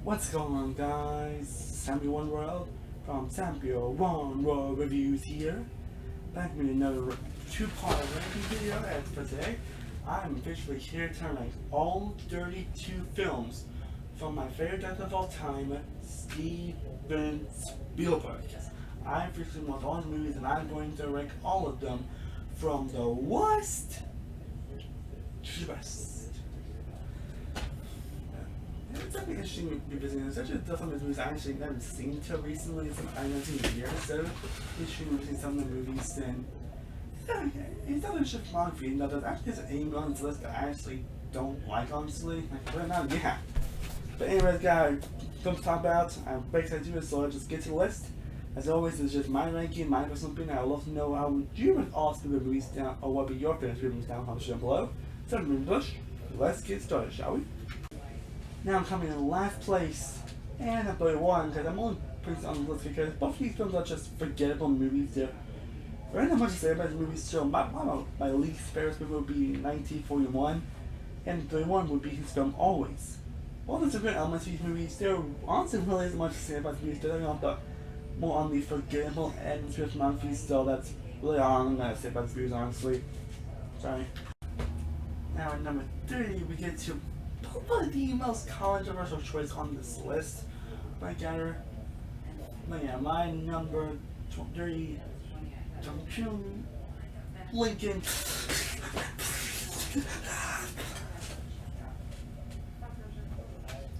What's going on, guys? Samuel One World from Samuel One World Reviews here. Back with another two-part ranking video. As for today, I'm officially here to rank all 32 films from my favorite director of all time, Steven Spielberg. I officially watched all his movies, and I'm going to rank all of them from the worst to the best. It's definitely interesting revisiting, especially some of the movies I actually never seen until recently. I haven't seen in years, so interesting revisiting some of the movies. And yeah, it's not a filmography. No, there's actually an aim on this list that I actually don't like, honestly. Like, right now, yeah. But anyways, guys, films to talk about. I'm very excited to do this, so let's just get to the list. As always, it's just my ranking, my personal opinion. I'd love to know how would you rank all Spielberg movies down, or what would be your favorite movies down in the comment section below. So, let's get started, shall we? Now I'm coming in last place, and I'm 31 because I'm only putting this on the list because both of these films are just forgettable movies. There ain't not much to say about the movies, so my least favorite movie would be 1941, and 31 would be his film Always. While there's a great elements to these movies, there honestly really isn't much to say about the movies. They're more on the forgettable and the filmography, so that's really all I'm going to say about the movies, honestly. Sorry. Now at number 3, we get to probably the most controversial choice on this list. My gather. But yeah, my number 3, Lincoln.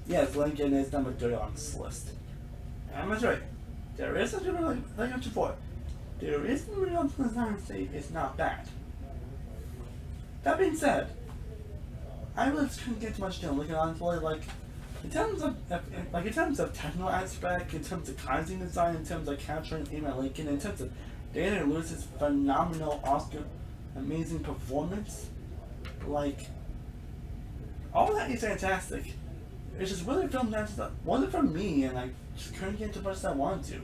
Yes, Lincoln is number 3 on this list. And I'm right. There is such a movie like I before. There is a movie on this list I would say it's not bad. That being said, I really just couldn't get too much done looking on for like in terms of technical aspect, in terms of costume design, in terms of capturing Abraham Lincoln, in terms of Daniel Lewis's phenomenal Oscar amazing performance. Like all that is fantastic. It's just really a film that wasn't for me, and I just couldn't get too much as I wanted to.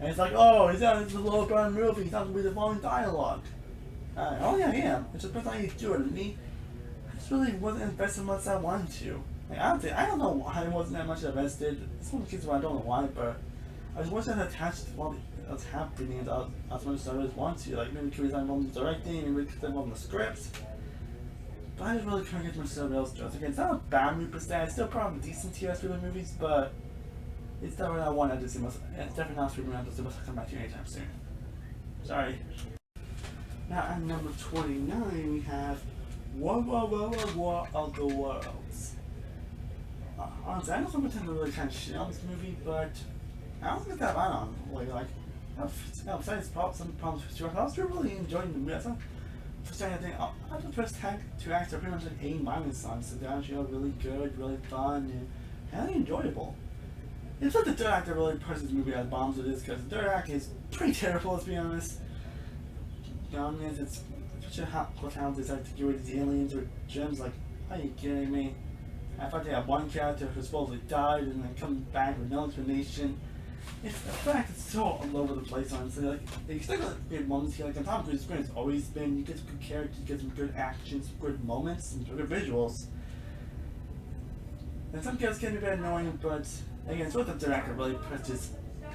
And it's like, oh, it's a low burn movie, he's not gonna be the following dialogue. Oh yeah, I am. It's just how you do it, and me. Really wasn't invested as much as I wanted to. Like, I don't know why I wasn't that much invested. It's one of the cases where I don't know why, but I just wasn't attached to what was happening as much as I really wanted to. Like, maybe because I'm on the directing, maybe because I'm on the script. But I just really couldn't get myself else to. Again, it's not a bad movie per se. It's still probably decent tier for the movies, but it's definitely not one I just see much. It's definitely not a movie I just come back to anytime soon. Sorry. Now at number 29 we have War of the Worlds. Honestly, I know some people tend to really kind of shit on this movie, but I don't think it's that bad on it. Like, besides some problems with Stuart, I was really enjoying the movie. That's not first time I think the first two acts are pretty much an A- on, so they're actually really good, really fun, and really enjoyable. It's like the third act that really pushes the movie as bombs it is, because the third act is pretty terrible, let's be honest. It's such a how they decide to get rid of these aliens or gems. Like, are you kidding me? I thought they had one character who supposedly died and then come back with no explanation. It's the fact it's so all over the place, honestly. Like, they expect good moments here. Like, on Tom Cruise's screen, it's always been you get some good characters, you get some good action, some good moments, and good visuals. And some characters can be very annoying, but again, it's what the director really puts this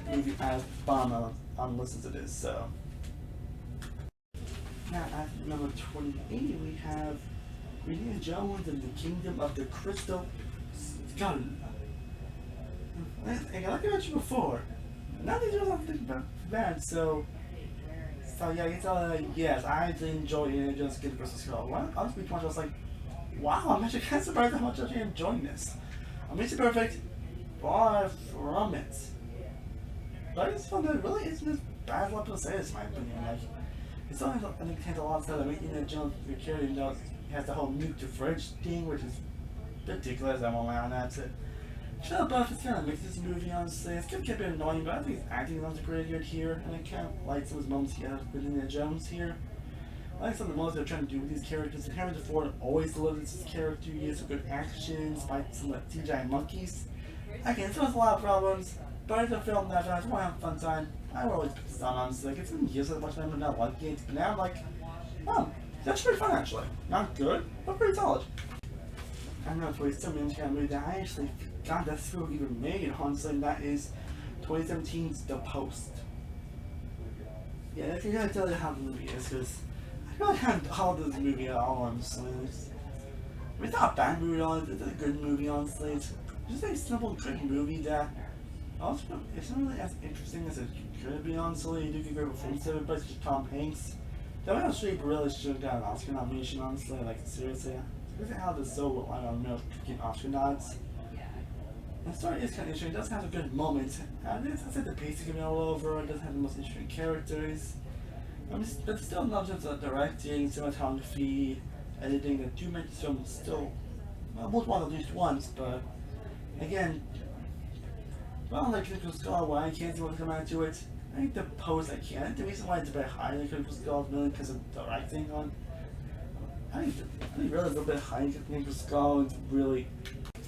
movie as bomb on listens to this, so. Now at number 28 we have Indiana Jones and the Kingdom of the Crystal Skull. Like I mentioned before, none of these are something bad, so yeah, yes, I actually enjoy Indiana Jones and the Crystal Skull. Well, honestly, I was like, wow, I'm actually kind of surprised how much I'm enjoying this. I mean, it's perfect, far from it. But it's fun that really isn't as bad as what people say, in my opinion. Like, it still has, I think, has a lot of stuff that makes Indiana Jones security, has the whole nuke to fridge thing, which is ridiculous. I won't lie on that. Shia LaBeouf is kind of mixed this movie, honestly. It's kind of a bit annoying, but I think his acting is pretty good here, and I kind of like some of his moments he has with Indiana Jones here. I like some of the moments they're trying to do with these characters. And Harrison Ford always delivers his character. He has some good action, despite some like CGI monkeys. Again, it still has a lot of problems, but it's a film that I just want to have a fun time. I will always put this on, honestly. Like, it's been years since I watched them and not like it, but now I'm like, oh, that's pretty fun actually. Not good, but pretty solid. I don't know if we still mentioned a movie that I actually God that's film even made, honestly, and that is 2017's The Post. Yeah, I can kind of tell you how the movie is, because I don't have how this movie at all, honestly. It's not a bad movie at all, it's a good movie, honestly. It's just a simple, good movie that also it's not really as interesting as it could be, honestly. You do get great performance of it, but it's just Tom Hanks. That one actually really should have got an Oscar nomination, honestly, like seriously. Look at how this so, I don't know, getting Oscar nods. The story is kind of interesting. It does have a good moment. It's like the pacing can be all over. It does have the most interesting characters. But still, not just the directing, cinematography, editing. The two make this film still, well, both won at least once. But again, well, like Critical Skull, why I can't see what to come out to it. I think The Post I can. I think the reason why it's a bit higher than Critical Skull is really because of the directing on. I think really a little bit higher than Critical Skull. It's really.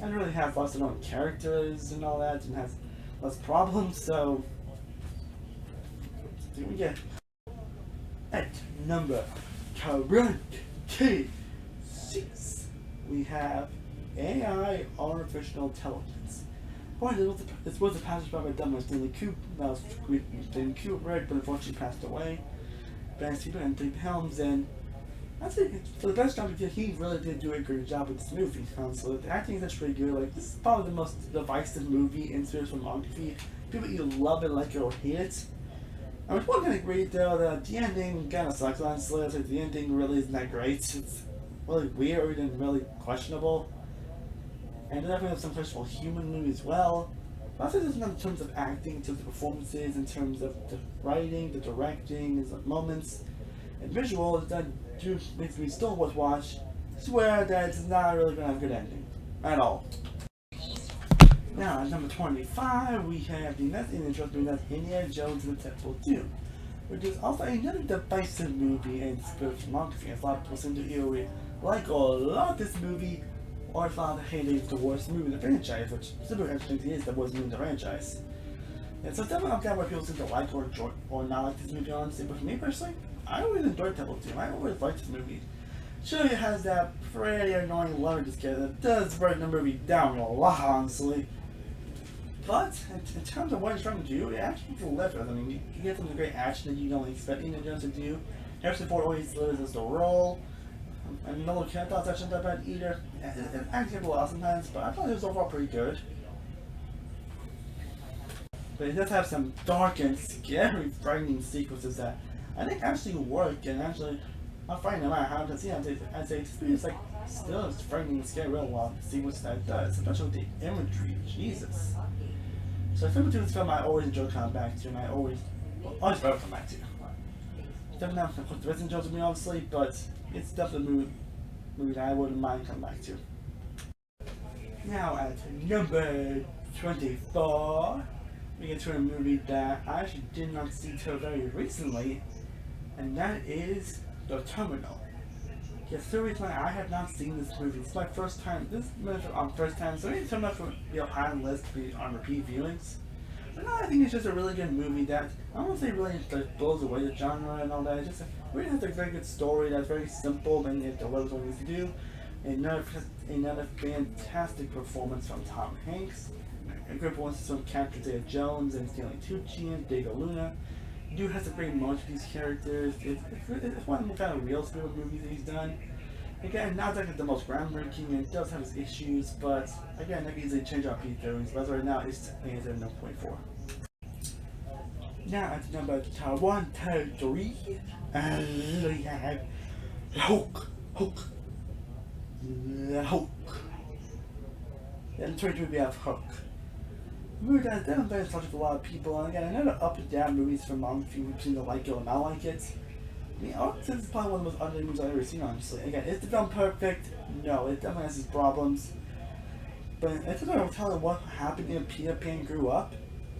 And really have lots of known characters and all that, and has less problems, so we get at number 26 we have AI artificial intelligence. Boy, this was a passage by Dumb Stanley Kubrick, but unfortunately passed away. Ben Steven and David Helms, and I think for the best job because he really did do a great job with this movie. So the acting is actually pretty good. Like this is probably the most divisive movie in series filmography. People either love it, like it, or hate it. I was kind of great though. The ending kind of sucks honestly. Like the ending really isn't that great. It's really weird and really questionable. And then definitely have some questionable humor in the movie as well. But I think this is in terms of acting, in terms of performances, in terms of the writing, the directing, the moments, and visuals that do makes me still worth watch. Swear that it's not really gonna have a good ending at all. Now at number 25 we have the next interesting that's Indiana Jones and the Temple of Doom, which is also another divisive movie in spirit filmography. A lot of people seem to either like or love this movie, or if not hate it, the worst movie in the franchise, which super interesting is the worst movie in the franchise. And so it's definitely not where people seem to like or not like this movie honestly, but for me personally, I always enjoyed Temple of Doom. I always liked this movie. Sure, it has that pretty annoying love interest character that does bring the movie down a lot, honestly. But in terms of what it's trying to do, it actually delivers. I mean, you get some great action that you don't expect Indiana Jones to do. Harrison Ford always delivers the role. And no character thoughts actually that bad either. It actually gets a lot sometimes, but I thought it was overall pretty good. But it does have some dark and scary, frightening sequences that I think actually work, and actually not frightening no matter how to see it. I'd say it's like still it's frightening and scary real well. See what that does, especially with the imagery. Jesus. So if I'm doing this film, I always enjoy coming back to, and I always better come back to. Definitely not going to put the Resident Jones with me, obviously, but it's definitely a movie that I wouldn't mind coming back to. Now at number 24, we get to a movie that I actually did not see till very recently, and that is The Terminal. Yes, the reason why I have not seen this movie. It's my first time. This movie on first time, so it's enough for be a high on the list on repeat viewings. But no, I think it's just a really good movie that I don't want to say really like, blows away the genre and all that. It's just really has a very good story that's very simple and it delivers what it needs to do. Another fantastic performance from Tom Hanks. A great performance from characters Dave Jones and Stanley Tucci and Diego Luna. Dude has a great moment with these characters. It's one of the more kind of real Spielberg movies that he's done. Again, not like the most groundbreaking, and it does have its issues, but again, I can easily change our P theories. But right now, it's at 0.4. Now at number 1, 2, 3, we have Hulk. And 23 we have Hulk. Movie that's definitely very touched with a lot of people, and again, I know the up and down movies from filmography between the like it or not like it. I mean, this is probably one of the most underrated movies I've ever seen, honestly. Again, is the film perfect? No, it definitely has its problems. But it's about telling what happened when Peter Pan grew up.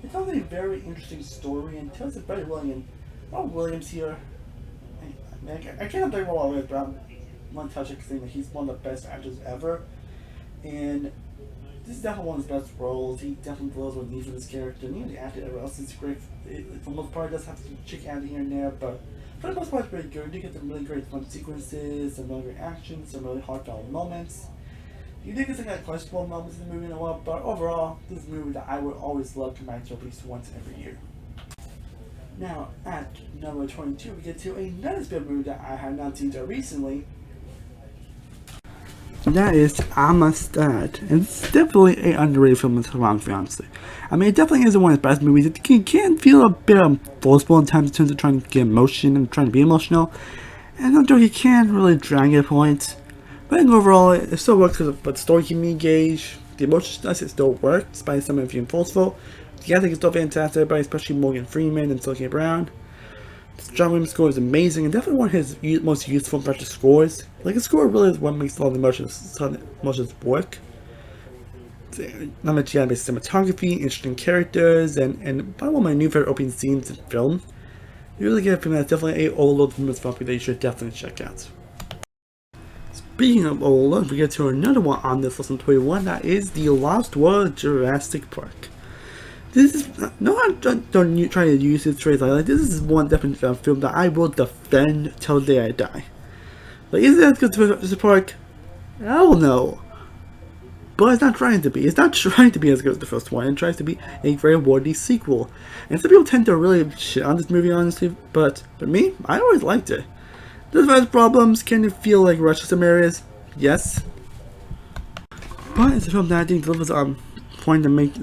It tells a very interesting story and tells it very well. And Rob Williams here, I can't think Rob Williams, but I want to touch it saying that he's one of the best actors ever. And this is definitely one of his best roles. He definitely blows what he needs with his character. And even the actor everywhere else is great. For the most part, it does have some chick acting here and there, but for the most part, it's pretty good. You get some really great fun sequences, some really great action, some really heartfelt moments. You think it's like questionable moments in the movie and all, but overall, this is a movie that I would always love to come back to at least once every year. Now, at number 22, we get to another Spielberg movie that I have not seen until recently. That is Amistad. And it's definitely an underrated film in Filmography, honestly. I mean, it definitely isn't one of his best movies. It can feel a bit forceful in times in terms of trying to get emotion and trying to be emotional. And I'm sure he can really drag it at points. But overall, it still works because of the story can be engaged. The emotion does, it still works, despite some of it being forceful. The acting is still fantastic, but especially Morgan Freeman and Silky Brown. John Williams' score is amazing and definitely one of his most useful and precious scores. Like, his score really is what makes all the emotions work. Not much you have cinematography, interesting characters, and probably one of my new favorite opening scenes in film. You really get a film that's definitely a overload from this film that you should definitely check out. Speaking of overload, we get to another one on this list on 21, that is The Lost World Jurassic Park. This is no, I don't try to use this phrase like this is one definite film that I will defend till the day I die. Like, is it as good as Jurassic Park? Hell no. But it's not trying to be. It's not trying to be as good as the first one. It tries to be a very worthy sequel. And some people tend to really shit on this movie, honestly. But for me, I always liked it. Does it have problems? Can it feel like rushed in some areas? Yes. But it's a film that I think delivers point to make.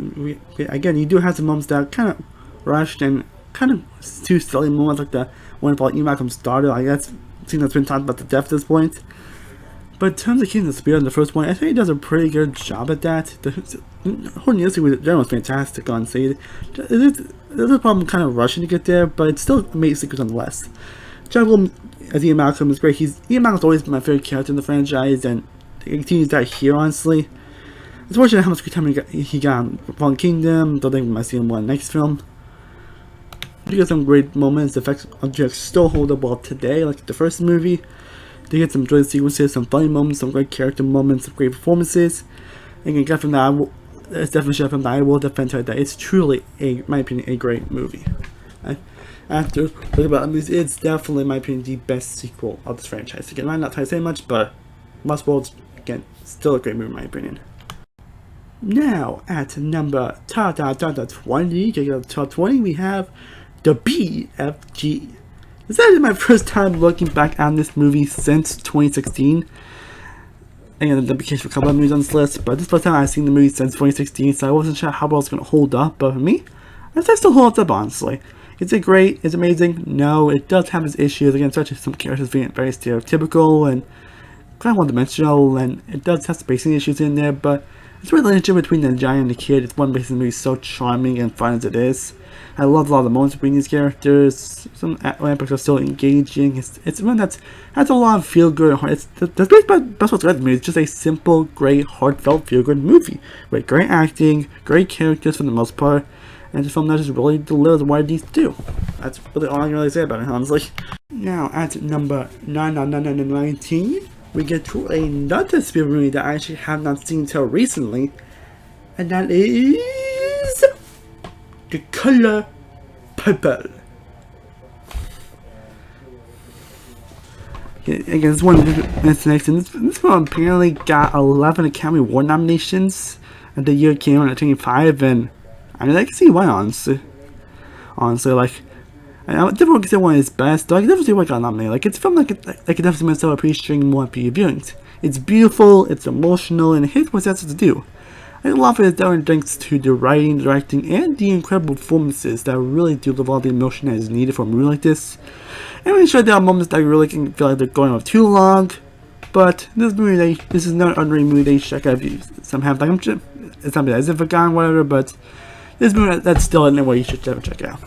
Again, you do have some moments that are kind of rushed and kind of too silly moments, like the one about Ian Malcolm's daughter. I guess seeing that's been talked about to death at this point. But in terms of keeping the spirit in the first one, I think he does a pretty good job at that. The whole music with general was fantastic, honestly. There's a problem kind of rushing to get there, but it's still amazing nonetheless. John Williams as Ian Malcolm is great. Ian Malcolm's always been my favorite character in the franchise, and he continues that here, honestly. It's fortunate how much good time he got on Fallen Kingdom. Don't think we might see him in the next film. You get some great moments. The effects on Jack still hold up well today, like the first movie. They get some joyous sequences, some funny moments, some great character moments, some great performances. And you get from that, it's definitely a film that I will defend her that it's truly, in my opinion, a great movie. After looking about it, it's definitely, in my opinion, the best sequel of this franchise. Again, I'm not trying to say much, but Lost World, again, still a great movie in my opinion. Now, at number 20, top 20, we have the BFG. This is actually my first time looking back on this movie since 2016. And that became a couple of movies on this list, but this is the first time I've seen the movie since 2016, so I wasn't sure how well it's going to hold up. But for me, I think it still holds up, honestly. Is it great? Is it amazing? No, it does have its issues, again, such as some characters being very stereotypical and kind of one-dimensional, and it does have some basic issues in there, but it's really the relationship between the giant and the kid. It's one basic movie so charming and fun as it is. I love a lot of the moments between these characters. Some aspects are still engaging. It's one that has a lot of feel-good. That's the best way to write the movie. It's just a simple, great, heartfelt, feel-good movie with great acting, great characters for the most part, and it's a film that just really delivers what it needs to do. That's really all I can really say about it, honestly. Now, at number 19, we get to another Spielberg movie that I actually have not seen until recently, and that is The Color Purple. Again, this one is next, and this film apparently got 11 Academy Award nominations at the year it came out at 25, and I mean, I can see why, honestly, like, I definitely consider one of his best, though I can definitely see why it got nominated. Like, it's a film like it definitely still appreciating more viewings. It's beautiful, it's emotional, and it hits what it has to do. I think a lot of it is down thanks to the writing, directing, and the incredible performances that really do deliver all the emotion that is needed for a movie like this. And I'm sure there are moments that you really can feel like they're going on too long, but this is not an underrated movie they check out. Somehow, like, it's something that isn't forgotten, whatever, but this movie that's still in there where you should definitely check out.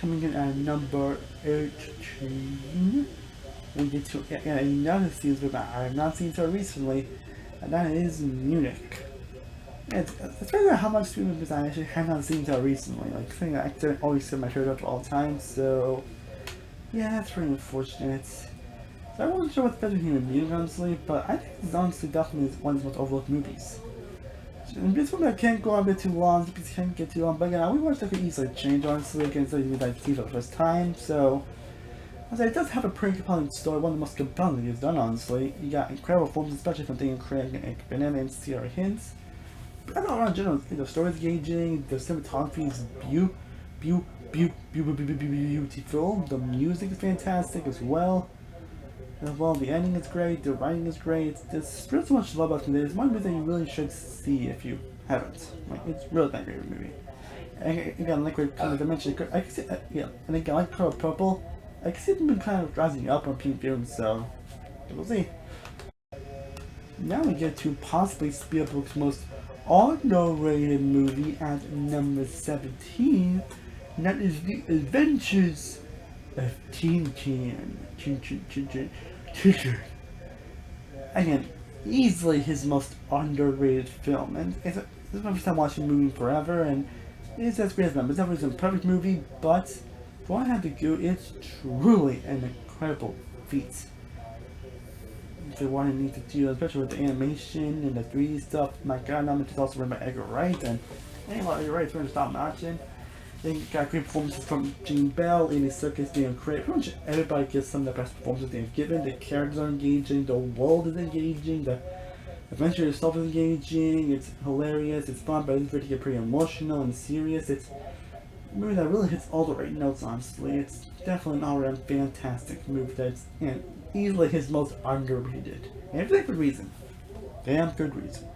Coming in at number 18, we get to another series that I have not seen so recently, and that is Munich. It's crazy how much Steven Spielberg I actually have not seen so recently. Like, something that I always say my favorite of all time, so yeah, that's pretty unfortunate. So I wasn't sure what's better than him in Munich, honestly, but I think it's honestly definitely one of the most overlooked movies. And this one that can't go on a bit too long, this can't get too long, but again, we watched that could easily change, honestly, again, so you like see for the first time, so As it does have a pretty compelling story, one of the most compelling it's done, honestly. You got incredible performances, especially from Daniel Craig and Banana and Sierra Hints. But all around general, the story is engaging, the cinematography is beautiful, the music is fantastic as well. And well, the ending is great, the writing is great. There's really so much to love about it. It's one movie that you really should see if you haven't. Like, it's really that great of a movie. And again, like we kind of mentioned, I can see, yeah, and again, like Color Purple, I can see them been kind of rising up on peak films, so we'll see. Now we get to possibly Spielberg's most underrated movie at number 17, and that is The Adventures of Tintin. Again, easily his most underrated film, and this is my first time watching the movie forever, and it's as great as them. It's definitely a perfect movie, but for what I had to do, it's truly an incredible feat. For what I need to do, especially with the animation and the 3D stuff, my god, I'm just also written by Edgar Wright, and Edgar Wright's going to stop matching. They got great performances from Gene Bell, Andy Serkis, Daniel Craig. Pretty much everybody gives some of the best performances they've given. The characters are engaging, the world is engaging, the adventure itself is engaging, it's hilarious, it's fun, but it's going to get pretty emotional and serious. It's a movie that really hits all the right notes, honestly. It's definitely an all-around fantastic movie that's easily his most underrated. And for that good reason. Damn good reason.